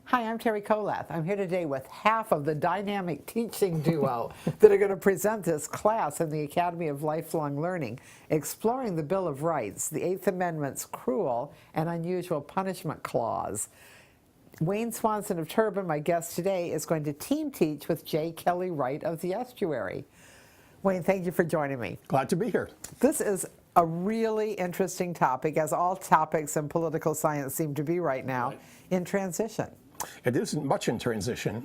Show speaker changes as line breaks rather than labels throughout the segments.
Hi, I'm Terry Kolath. I'm here today with half of the dynamic teaching duo that are going to present this class in the Academy of Lifelong Learning, exploring the Bill of Rights, the Eighth Amendment's cruel and unusual punishment clause. Wayne Swanson of Turban, my guest today, is going to team teach with J. Kelly Wright of the Estuary. Wayne, thank you for joining me.
Glad to be here.
This is a really interesting topic, as all topics in political science seem to be right now, in transition.
It isn't much in transition.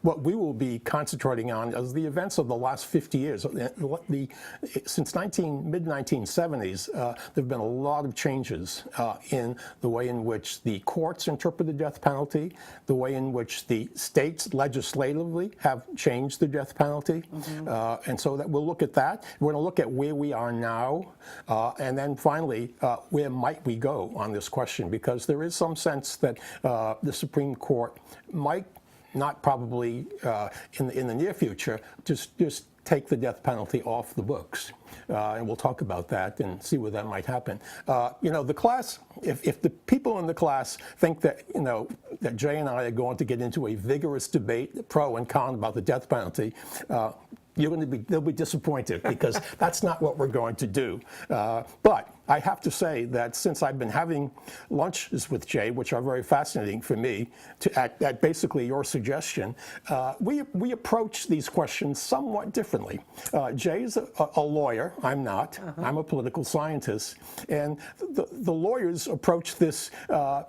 What we will be concentrating on is the events of the last 50 years. Since mid-1970s, there have been a lot of changes in the way in which the courts interpret the death penalty, the way in which the states legislatively have changed the death penalty. And so that we'll look at that. We're going to look at where we are now, and then finally, where might we go on this question, because there is some sense that the Supreme Court might not probably in the near future just take the death penalty off the books. And we'll talk about that and see where that might happen. You know, the class, if the people in the class think that, you know, that Jay and I are going to get into a vigorous debate, pro and con, about the death penalty, they'll be disappointed, because that's not what we're going to do. But I have to say that since I've been having lunches with Jay, which are very fascinating for me, at basically your suggestion, we approach these questions somewhat differently. Jay's a lawyer. I'm not. I'm a political scientist. And the lawyers approach this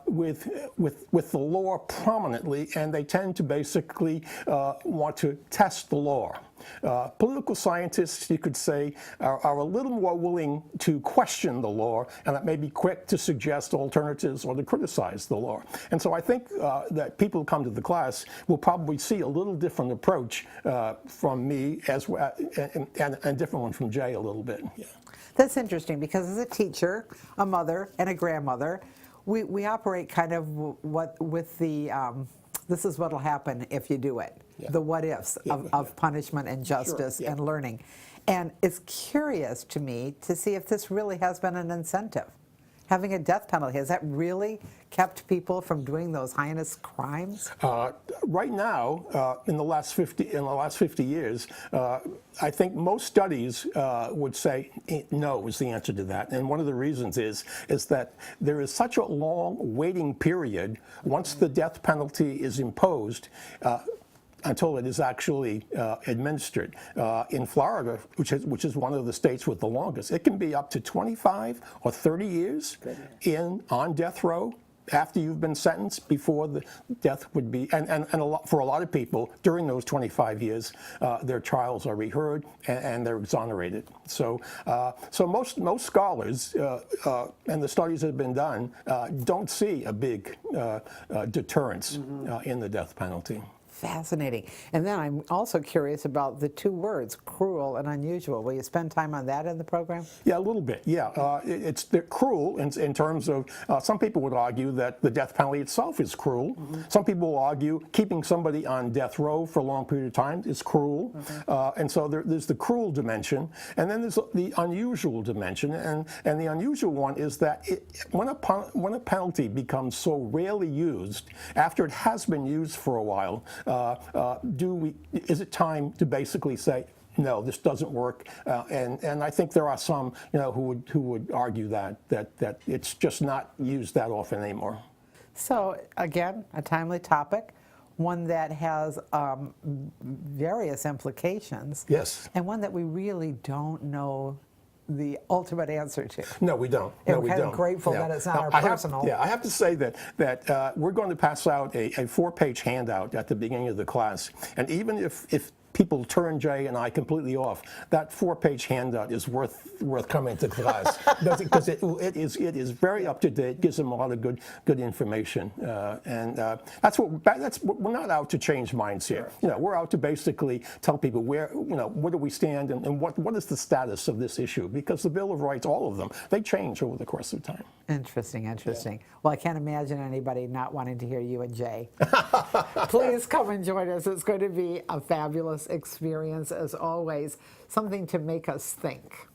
with the law prominently, and they tend to basically want to test the law. Political scientists, you could say, are a little more willing to question the law, and that may be quick to suggest alternatives or to criticize the law. And so I think that people who come to the class will probably see a little different approach from me as well, and a different one from Jay a little bit. Yeah.
That's interesting, because as a teacher, a mother, and a grandmother, we operate kind of with the this is what will happen if you do it. Yeah. The what ifs of punishment and justice and learning. And it's curious to me to see if this really has been an incentive. Having a death penalty, has that really kept people from doing those heinous crimes?
Right now, in the last 50 years, I think most studies would say no is the answer to that. And one of the reasons is that there is such a long waiting period once the death penalty is imposed until it is actually administered. In Florida, which is one of the states with the longest, it can be up to 25 or 30 years on death row after you've been sentenced before the death would be, and for a lot of people, during those 25 years, their trials are reheard and they're exonerated. So most scholars, and the studies that have been done, don't see a big deterrence in the death penalty.
Fascinating. And then I'm also curious about the two words, cruel and unusual. Will you spend time on that in the program?
Yeah, a little bit, yeah. It's cruel in terms of, some people would argue that the death penalty itself is cruel. Some people will argue keeping somebody on death row for a long period of time is cruel. And so there's the cruel dimension, and then there's the unusual dimension. And the unusual one is that when a penalty becomes so rarely used, after it has been used for a while, is it time to basically say, no, this doesn't work? And I think there are some, you know, who would argue that it's just not used that often anymore.
So again, a timely topic, one that has various implications.
Yes.
And one that we really don't know the ultimate answer to.
No, we don't.
And we're kind of grateful that it's not our personal.
I have to say that we're going to pass out a 4-page handout at the beginning of the class, and even if people turn Jay and I completely off, that 4-page handout is worth coming to class, because it is very up to date, gives them a lot of good information, and we're not out to change minds here. You know, we're out to basically tell people where do we stand, and what is the status of this issue, because the Bill of Rights, all of them, they change over the course of time.
Interesting. Yeah. Well, I can't imagine anybody not wanting to hear you and Jay. Please come and join us. It's going to be a fabulous experience, as always, something to make us think.